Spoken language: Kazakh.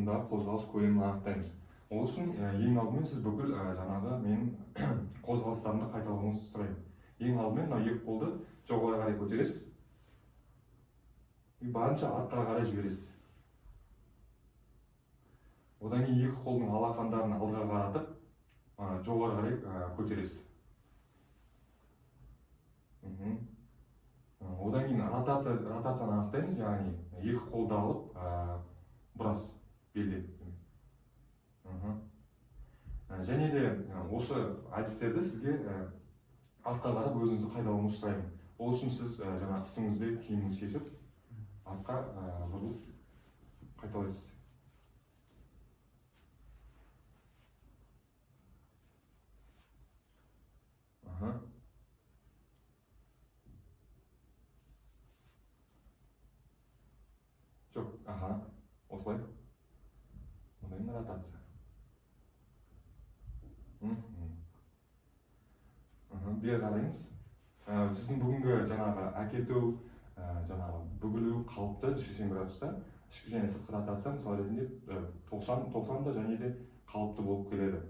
алдындағы қозғалыс көлемін анықтаймыз. Ол үшін ең алдымен сіз бүкіл жаңағы менің қозғалыстарымды қайталауыңызды сұраймын. Ең алдымен мына екі қолды жоғары қарай көтересіз. Барынша артқа қарай жібересіз. Одан кейін екі қолдың алақандарын алдыға қаратып, жоғары қарай көтересіз. Одан кейін ротацияны анықтаймыз, яғни екі қолды алып бұрасыз белден. Және де осы әдістерді сізге артқа қарап өзіңізді қайталауыңызды сұраймын. Ол үшін сіз жаңағы үстіңізде киіміңізді шешіп, артқа бұрылып қайталайсыз. Жоқ, осылай. Одан ротация. Бері қараймыз. Сіздің бүгінгі жаңағы әкету, жаңағы бүгілу қалыпты 180 градуста, ішкі және сыртқы ротация мысалы ретінде 90-да және де қалыпты болып келеді.